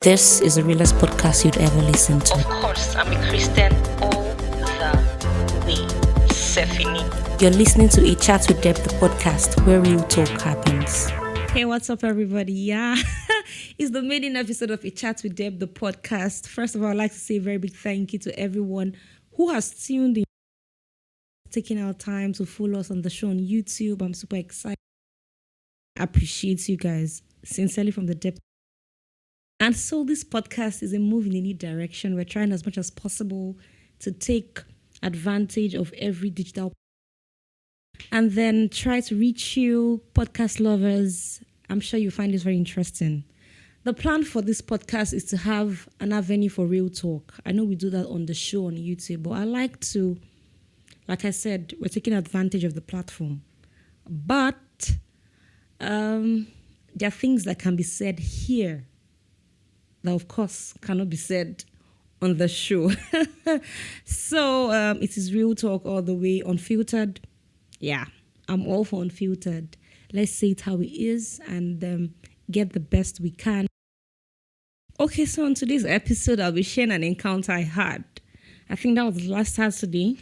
This is the realest podcast you'd ever listen to. Of course, I'm a Christian all the way. Stephanie. You're listening to A Chat with Deb, the podcast where real talk happens. Hey, what's up, everybody? Yeah, it's the maiden episode of A Chat with Deb, the podcast. First of all, I'd like to say a very big thank you to everyone who has tuned in, taking our time to follow us on the show on YouTube. I'm super excited. I appreciate you guys sincerely from the depth. And so this podcast is a move in a new direction. We're trying as much as possible to take advantage of every digital and then try to reach you, podcast lovers. I'm sure you find this very interesting. The plan for this podcast is to have an avenue for real talk. I know we do that on the show on YouTube, but I like to, like I said, we're taking advantage of the platform. But there are things that can be said here that, of course, cannot be said on the show. So it is real talk all the way, unfiltered. Yeah, I'm all for unfiltered. Let's say it how it is and get the best we can. Okay, so on today's episode, I'll be sharing an encounter I had. I think that was last Saturday.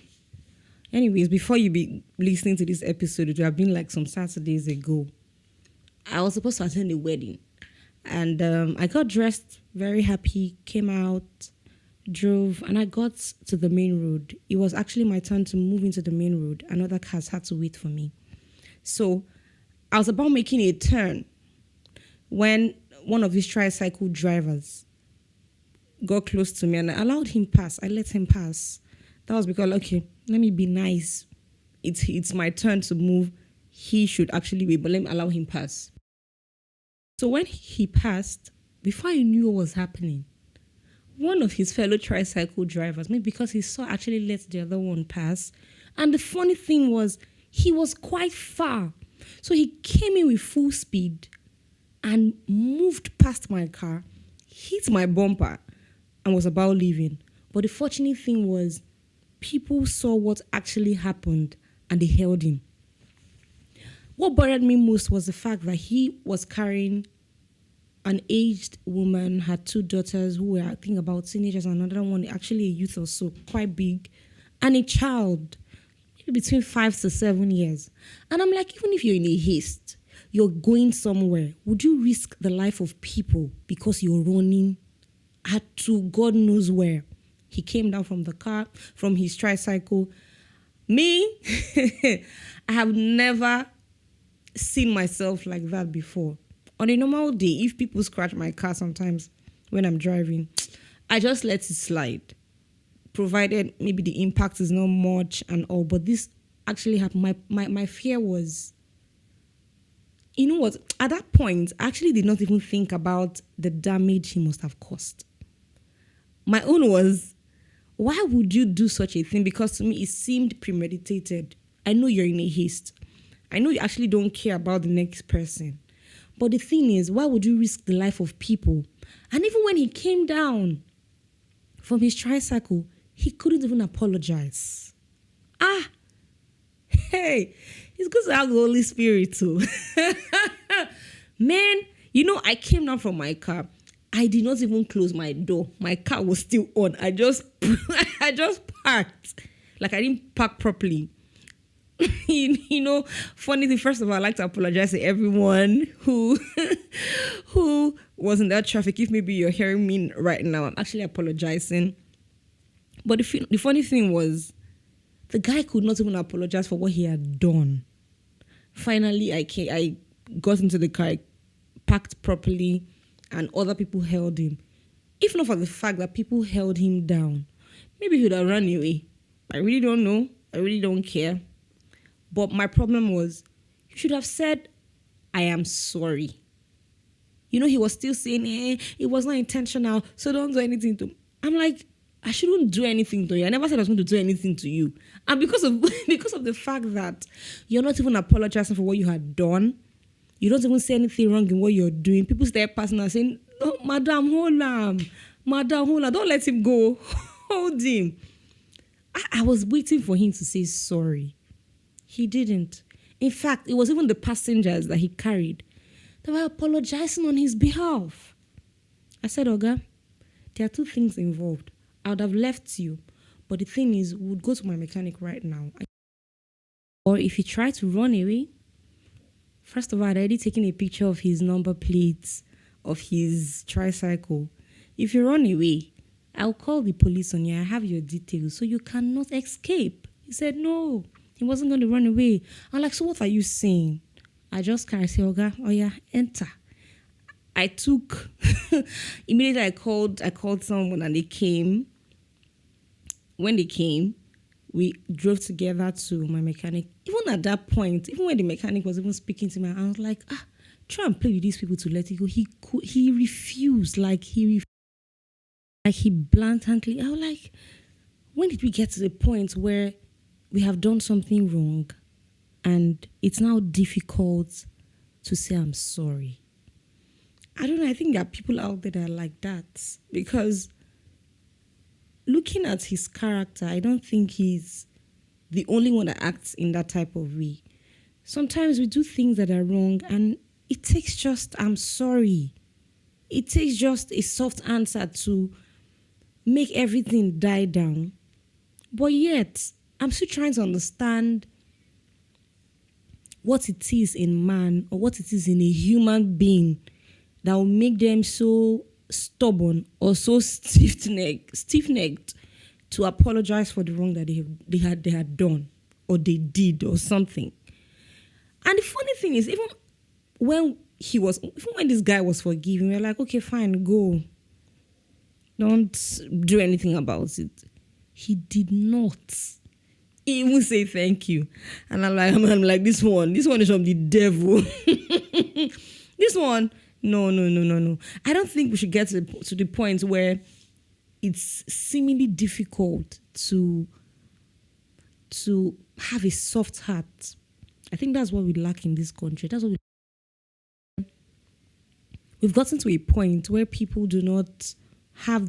Anyways, before you be listening to this episode, it would have been like some Saturdays ago. I was supposed to attend a wedding. And I got dressed, very happy, came out, drove, and I got to the main road. It was actually my turn to move into the main road. Another car had to wait for me. So I was about making a turn when one of his tricycle drivers got close to me and I allowed him pass. I let him pass. That was because, okay, let me be nice. It's my turn to move. He should actually wait, but let me allow him pass. So when he passed, before I knew what was happening, one of his fellow tricycle drivers, maybe because he saw actually let the other one pass. And the funny thing was, he was quite far. So he came in with full speed and moved past my car, hit my bumper, and was about leaving. But the fortunate thing was, people saw what actually happened and they held him. What bothered me most was the fact that he was carrying an aged woman, had two daughters who were, I think, about teenagers, and another one, actually a youth or so, quite big, and a child, maybe between 5 to 7 years. And I'm like, even if you're in a haste, you're going somewhere, would you risk the life of people because you're running to God knows where? He came down from the car, from his tricycle. Me, I have never seen myself like that before. On a normal day, if people scratch my car sometimes when I'm driving, I just let it slide, provided maybe the impact is not much and all. But this actually happened. My fear was, you know what? At that point, I actually did not even think about the damage he must have caused. My own was, why would you do such a thing? Because to me, it seemed premeditated. I know you're in a haste. I know you actually don't care about the next person. But the thing is, why would you risk the life of people? And even when he came down from his tricycle, he couldn't even apologize. Hey, it's good to have the Holy Spirit too. Man, I came down from my car. I did not even close my door. My car was still on. I just parked. Like I didn't park properly. Funny thing, first of all, I'd like to apologize to everyone who was in that traffic. If maybe you're hearing me right now, I'm actually apologizing. But the funny thing was, the guy could not even apologize for what he had done. Finally, I got into the car, I parked properly, and other people held him. If not for the fact that people held him down, maybe he would have run away. I really don't know. I really don't care. But my problem was, you should have said, I am sorry. He was still saying, it was not intentional, so don't do anything to me. I'm like, I shouldn't do anything to you. I never said I was going to do anything to you. And because of the fact that you're not even apologizing for what you had done, you don't even say anything wrong in what you're doing. People start passing and saying, oh, Madam, hold on. Don't let him go. Hold him. I was waiting for him to say sorry. He didn't. In fact, it was even the passengers that he carried. They were apologizing on his behalf. I said, Oga, there are two things involved. I would have left you, but the thing is, we would go to my mechanic right now. Or if you try to run away, first of all, I'd already taken a picture of his number plates of his tricycle. If you run away, I'll call the police on you. I have your details, so you cannot escape. He said, no, he wasn't going to run away. I'm like, so what are you saying? I just kind of say, Oga, oh yeah, enter. I took, immediately I called someone and they came. When they came, we drove together to my mechanic. Even at that point, even when the mechanic was even speaking to me, I was like, try and play with these people to let it go. He refused, like he blatantly. I was like, when did we get to the point where we have done something wrong and it's now difficult to say I'm sorry? I don't know. I think there are people out there that are like that, because looking at his character, I don't think he's the only one that acts in that type of way. Sometimes we do things that are wrong and it takes just, I'm sorry. It takes just a soft answer to make everything die down. But yet, I'm still trying to understand what it is in man, or what it is in a human being that will make them so stubborn or so stiff-necked to apologize for the wrong that they had done or they did or something. And the funny thing is, even when this guy was forgiving, we were like, okay, fine, go. Don't do anything about it. He did not even say thank you. And I'm like, this one is from the devil. This one, no. I don't think we should get to the point where it's seemingly difficult to have a soft heart. I think that's what we lack in this country. We've gotten to a point where people do not have.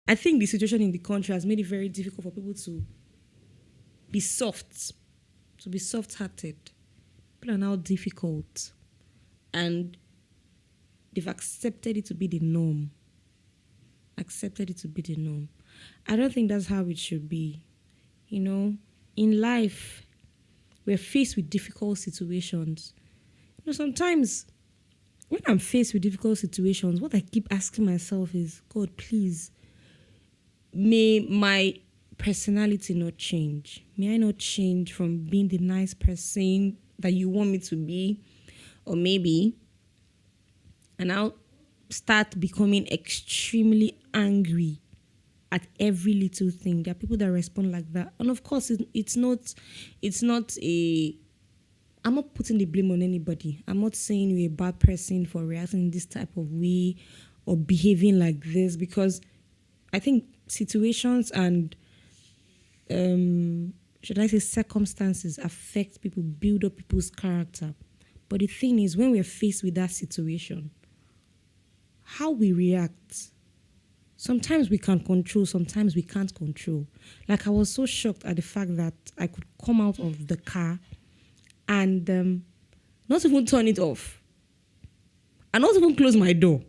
I think the situation in the country has made it very difficult for people to be soft-hearted. People are now difficult, and they've accepted it to be the norm. I don't think that's how it should be. In life, we're faced with difficult situations. Sometimes when I'm faced with difficult situations, what I keep asking myself is, God, please, may my personality not change. May I not change from being the nice person that you want me to be, or maybe, and I'll start becoming extremely angry at every little thing. There are people that respond like that. And of course, it's not I'm not putting the blame on anybody. I'm not saying you're a bad person for reacting in this type of way or behaving like this, because I think situations and should I say circumstances affect people, build up people's character. But the thing is, when we're faced with that situation, how we react, sometimes we can control, sometimes we can't control. Like, I was so shocked at the fact that I could come out of the car and not even turn it off, and not even close my door.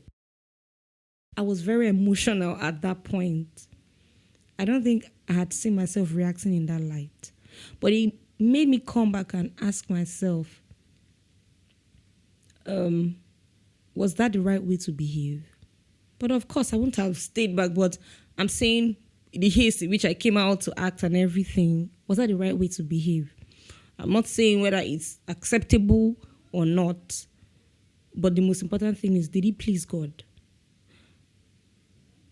I was very emotional at that point. I don't think I had seen myself reacting in that light. But it made me come back and ask myself, was that the right way to behave? But of course, I wouldn't have stayed back. But I'm saying the haste in which I came out to act and everything, was that the right way to behave? I'm not saying whether it's acceptable or not. But the most important thing is, did it please God?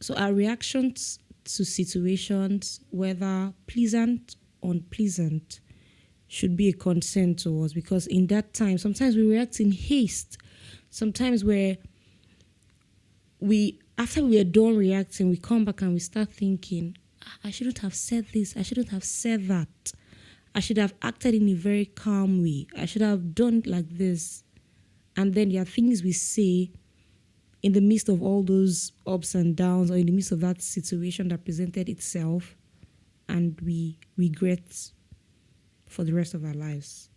So our reactions to situations, whether pleasant or unpleasant, should be a concern to us, because in that time, sometimes we react in haste. Sometimes after we are done reacting, we come back and we start thinking, I shouldn't have said this, I shouldn't have said that. I should have acted in a very calm way. I should have done it like this. And then there are things we say in the midst of all those ups and downs, or in the midst of that situation that presented itself, and we regret for the rest of our lives.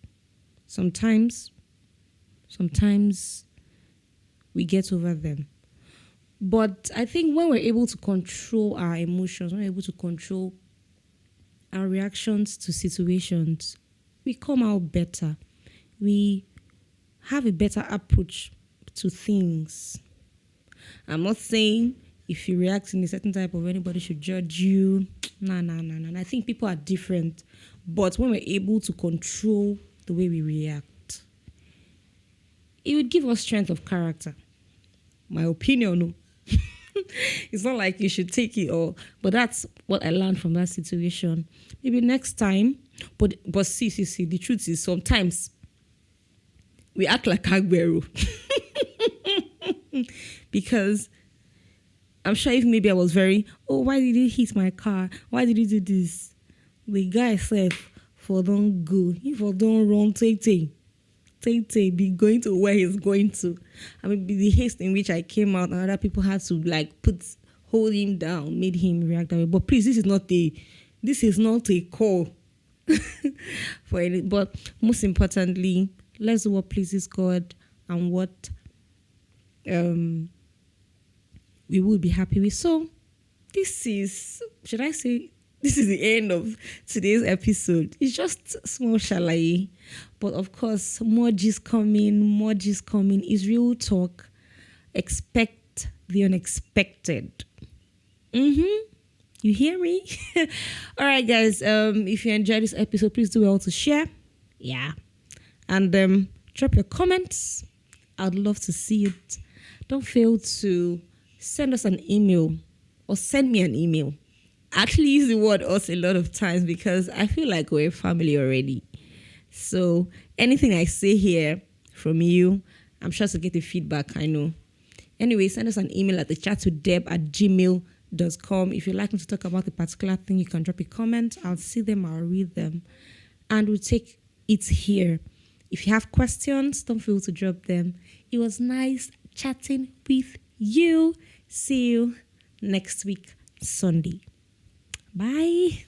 Sometimes we get over them. But I think when we're able to control our emotions, when we're able to control our reactions to situations, we come out better. We have a better approach to things. I'm not saying if you react in a certain type of way, anybody should judge you. Nah. I think people are different. But when we're able to control the way we react, it would give us strength of character. My opinion, no. It's not like you should take it all, but that's what I learned from that situation. Maybe next time, but see, the truth is sometimes we act like Agbero. Because I'm sure if maybe I was why did he hit my car? Why did he do this? The guy said, for don't go, if I don't run, take be going to where he's going to. I mean, the haste in which I came out and other people had to hold him down, made him react that way. But please, this is not a call for any. But most importantly, let's do what pleases God and what we will be happy with. So this is the end of today's episode. It's just small shalaye. But of course, more G's coming. Is real talk. Expect the unexpected. You hear me? All right, guys. If you enjoyed this episode, please do well to share. Yeah. And drop your comments. I'd love to see it. Don't fail to send us an email or send me an email. I actually use the word us a lot of times because I feel like we're a family already. So anything I say here from you, I'm sure to get the feedback, I know. Anyway, send us an email at thechatwithdeb@gmail.com. If you'd like me to talk about a particular thing, you can drop a comment. I'll see them, I'll read them. And we'll take it here. If you have questions, don't feel to drop them. It was nice chatting with you. See you next week, Sunday. Bye.